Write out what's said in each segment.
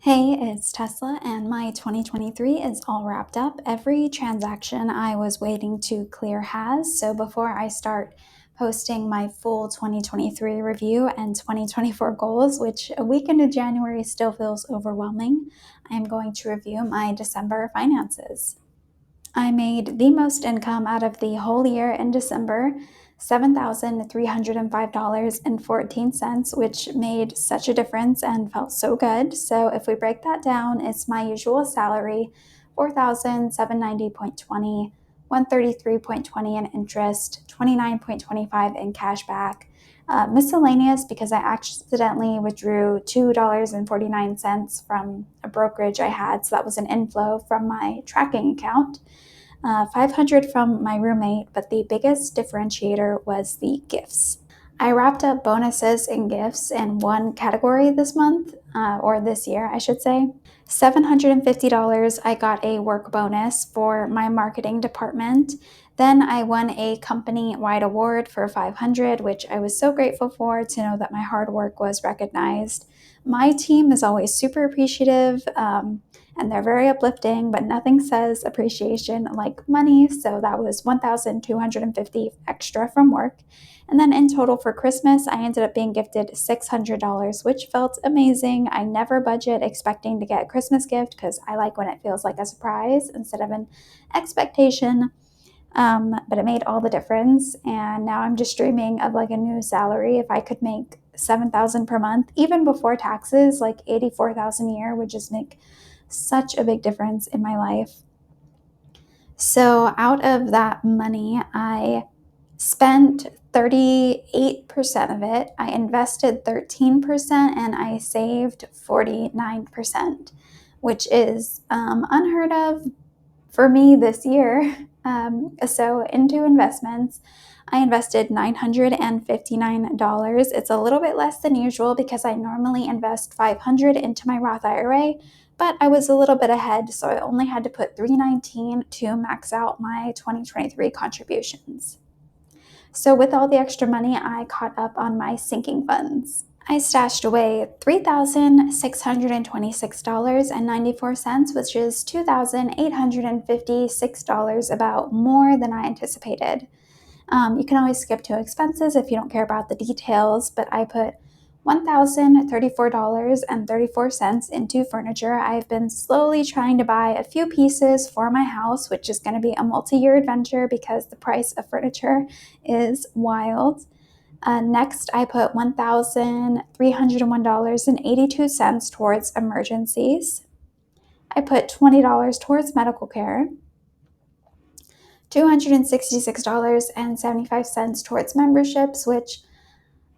Hey, it's Tesla, and my 2023 is all wrapped up. Every transaction I was waiting to clear has. So before I start posting my full 2023 review and 2024 goals, which a week into January still feels overwhelming, I am going to review my December finances. I made the most income out of the whole year in December, $7,305.14, which made such a difference and felt so good. So if we break that down, it's my usual salary, $4,790.20, $133.20 in interest, $29.25 in cash back. Miscellaneous because I accidentally withdrew $2.49 from a brokerage I had, so that was an inflow from my tracking account. 500 from my roommate, but the biggest differentiator was the gifts. I wrapped up bonuses and gifts in one category this month, or this year, I should say. $750, I got a work bonus for my marketing department. Then I won a company-wide award for $500, which I was so grateful for to know that my hard work was recognized. My team is always super appreciative, and they're very uplifting, but nothing says appreciation like money. So that was $1,250 extra from work. And then in total for Christmas, I ended up being gifted $600, which felt amazing. I never budget expecting to get a Christmas gift because I like when it feels like a surprise instead of an expectation. But it made all the difference. And now I'm just dreaming of like a new salary. If I could make $7,000 per month, even before taxes, like $84,000 a year would just make such a big difference in my life. So out of that money, I spent 38% of it. I invested 13% and I saved 49%, which is unheard of for me this year. So into investments, I invested $959. It's a little bit less than usual because I normally invest $500 into my Roth IRA, but I was a little bit ahead, so I only had to put $319 to max out my 2023 contributions. So with all the extra money, I caught up on my sinking funds. I stashed away $3,626.94, which is $2,856, about more than I anticipated. You can always skip to expenses if you don't care about the details, but I put $1,034.34 into furniture. I've been slowly trying to buy a few pieces for my house, which is going to be a multi-year adventure because the price of furniture is wild. Next, I put $1,301.82 towards emergencies. I put $20 towards medical care, $266.75 towards memberships, which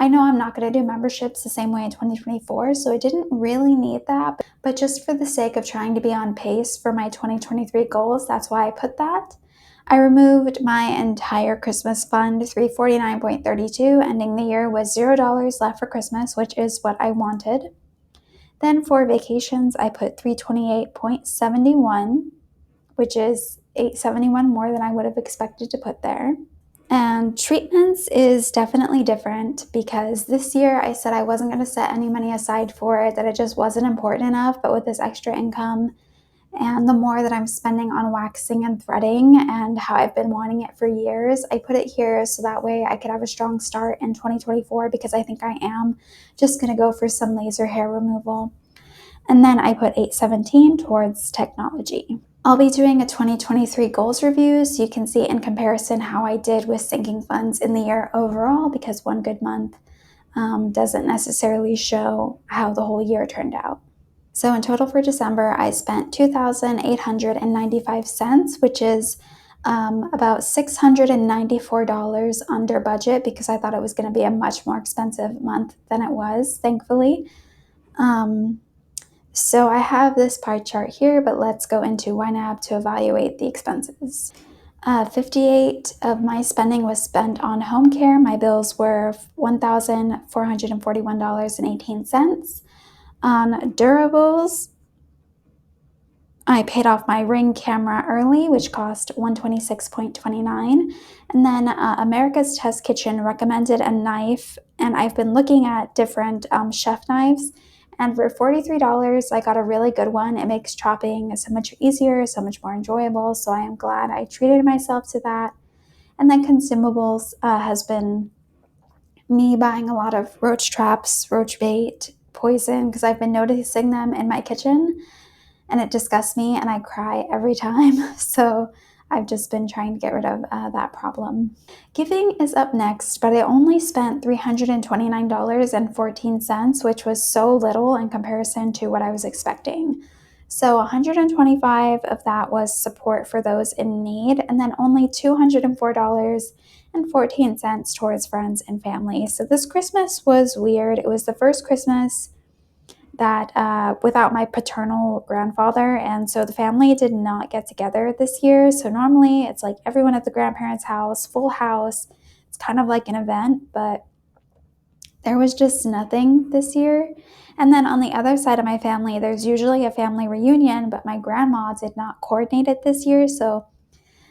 I know I'm not going to do memberships the same way in 2024, so I didn't really need that. But just for the sake of trying to be on pace for my 2023 goals, that's why I put that. I removed my entire Christmas fund, $349.32, ending the year with $0 left for Christmas, which is what I wanted. Then for vacations, I put $328.71, which is $871 more than I would have expected to put there. And treatments is definitely different because this year I said I wasn't going to set any money aside for it, that it just wasn't important enough. But with this extra income and the more that I'm spending on waxing and threading and how I've been wanting it for years, I put it here so that way I could have a strong start in 2024 because I think I am just going to go for some laser hair removal. And then I put $817 towards technology. I'll be doing a 2023 goals review so you can see in comparison how I did with sinking funds in the year overall, because one good month doesn't necessarily show how the whole year turned out. So in total for December, I spent $2,895, which is about $694 under budget because I thought it was going to be a much more expensive month than it was, thankfully. So I have this pie chart here, but let's go into YNAB to evaluate the expenses. 58 of my spending was spent on home care. My bills were $1,441.18. On durables, I paid off my Ring camera early, which cost $126.29. And then America's Test Kitchen recommended a knife, and I've been looking at different chef knives, And for $43, I got a really good one. It makes shopping so much easier, so much more enjoyable. So I am glad I treated myself to that. And then consumables has been me buying a lot of roach traps, roach bait, poison, because I've been noticing them in my kitchen and it disgusts me and I cry every time. So I've just been trying to get rid of that problem. Giving is up next, but I only spent $329.14, which was so little in comparison to what I was expecting. So 125 of that was support for those in need, and then only $204.14 towards friends and family. So this Christmas was weird. It was the first Christmas that without my paternal grandfather, and so the family did not get together this year. So normally it's like everyone at the grandparents' house, full house. It's kind of like an event, but there was just nothing this year. And then on the other side of my family, there's usually a family reunion, but my grandma did not coordinate it this year. So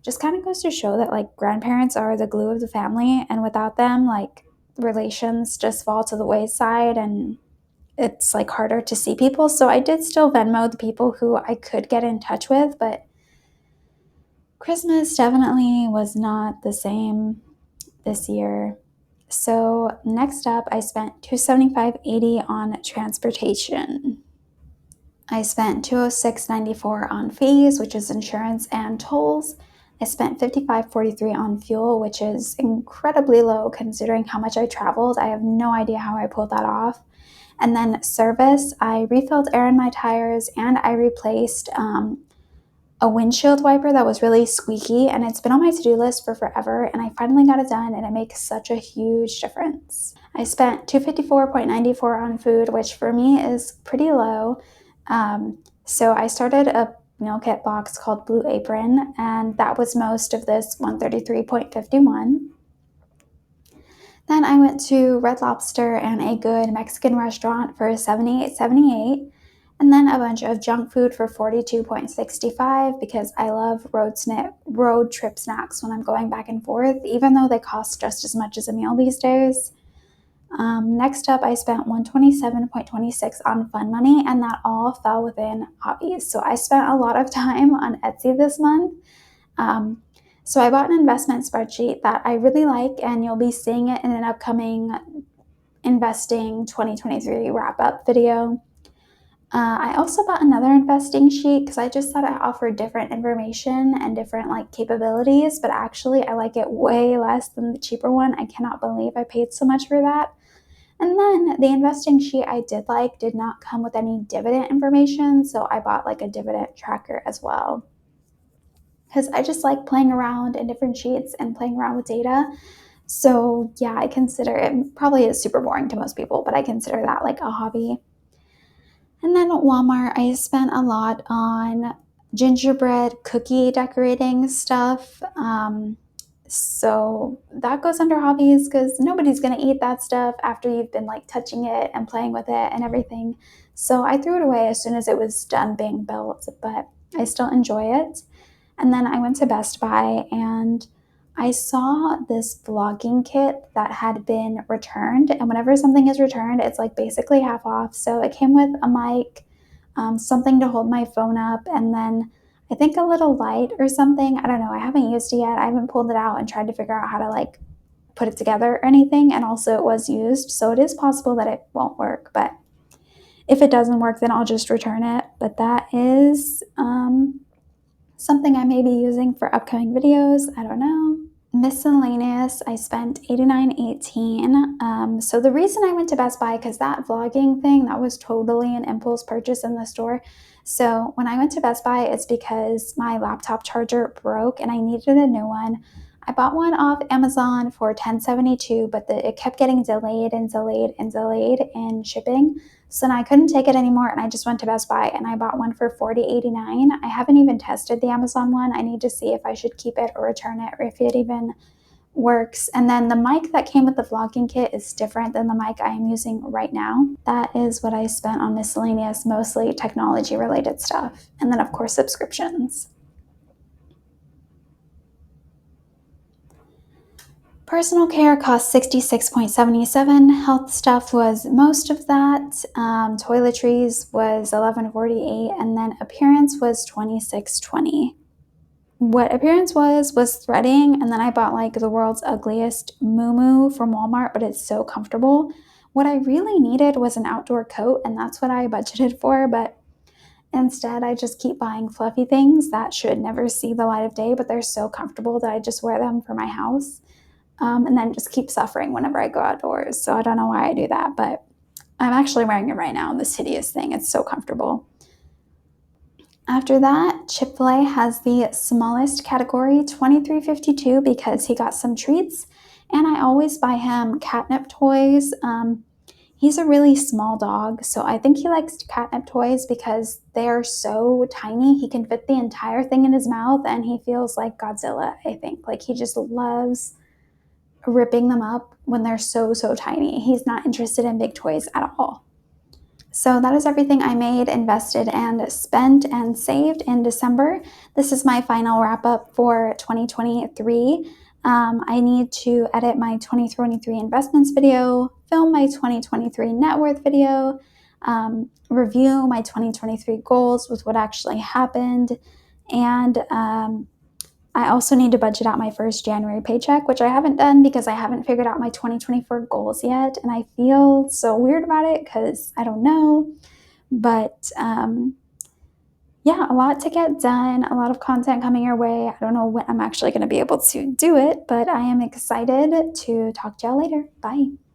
just kind of goes to show that like grandparents are the glue of the family, and without them, like relations just fall to the wayside and it's like harder to see people. So I did still Venmo the people who I could get in touch with, but Christmas definitely was not the same this year. So next up, I spent $275.80 on transportation. I spent $206.94 on fees, which is insurance and tolls. I spent $55.43 on fuel, which is incredibly low considering how much I traveled. I have no idea how I pulled that off. And then service, I refilled air in my tires and I replaced a windshield wiper that was really squeaky, and it's been on my to-do list for forever, and I finally got it done and it makes such a huge difference. I spent $254.94 on food, which for me is pretty low. So I started a meal kit box called Blue Apron, and that was most of this $133.51. Then I went to Red Lobster and a good Mexican restaurant for $78.78, and then a bunch of junk food for $42.65 because I love road trip snacks when I'm going back and forth, even though they cost just as much as a meal these days. Next up, I spent $127.26 on fun money, and that all fell within hobbies. So I spent a lot of time on Etsy this month. So I bought an investment spreadsheet that I really like, and you'll be seeing it in an upcoming investing 2023 wrap-up video. I also bought another investing sheet because I just thought it offered different information and different like capabilities, but actually I like it way less than the cheaper one. I cannot believe I paid so much for that. And then the investing sheet I did like did not come with any dividend information, so I bought like a dividend tracker as well. Because I just like playing around in different sheets and playing around with data. So yeah, I consider it probably is super boring to most people, but I consider that like a hobby. And then at Walmart, I spent a lot on gingerbread cookie decorating stuff. So that goes under hobbies because nobody's going to eat that stuff after you've been like touching it and playing with it and everything. So I threw it away as soon as it was done being built, but I still enjoy it. And then I went to Best Buy and I saw this vlogging kit that had been returned. And whenever something is returned, it's like basically half off. So it came with a mic, something to hold my phone up, and then I think a little light or something. I don't know. I haven't used it yet. I haven't pulled it out and tried to figure out how to like put it together or anything. And also it was used. So it is possible that it won't work. But if it doesn't work, then I'll just return it. But that is something I may be using for upcoming videos. I don't know. Miscellaneous, I spent $89.18. So the reason I went to Best Buy, because that vlogging thing, that was totally an impulse purchase in the store. So when I went to Best Buy, it's because my laptop charger broke and I needed a new one. I bought one off Amazon for $10.72, but it kept getting delayed and delayed and delayed in shipping. So then I couldn't take it anymore and I just went to Best Buy and I bought one for $40.89. I haven't even tested the Amazon one. I need to see if I should keep it or return it or if it even works. And then the mic that came with the vlogging kit is different than the mic I am using right now. That is what I spent on miscellaneous, mostly technology related stuff. And then of course subscriptions. Personal care cost 66.77. Health stuff was most of that. Toiletries was 11.48, and then appearance was 26.20. What appearance was threading, and then I bought like the world's ugliest moo from Walmart, but it's so comfortable. What I really needed was an outdoor coat, and that's what I budgeted for, but instead I just keep buying fluffy things that should never see the light of day, but they're so comfortable that I just wear them for my house, and then just keep suffering whenever I go outdoors. So I don't know why I do that, but I'm actually wearing it right now, this hideous thing. It's so comfortable. After that, Chick-fil-A has the smallest category, $23.52, because he got some treats, and I always buy him catnip toys. He's a really small dog, so I think he likes catnip toys because they are so tiny. He can fit the entire thing in his mouth, and he feels like Godzilla, I think. Like, he just loves ripping them up when they're so, so tiny. He's not interested in big toys at all. So that is everything I made, invested, and spent and saved in December. This is my final wrap up for 2023. I need to edit my 2023 investments video, film my 2023 net worth video, review my 2023 goals with what actually happened, and I also need to budget out my first January paycheck, which I haven't done because I haven't figured out my 2024 goals yet. And I feel so weird about it because I don't know. But yeah, a lot to get done, a lot of content coming your way. I don't know when I'm actually going to be able to do it, but I am excited to talk to y'all later. Bye.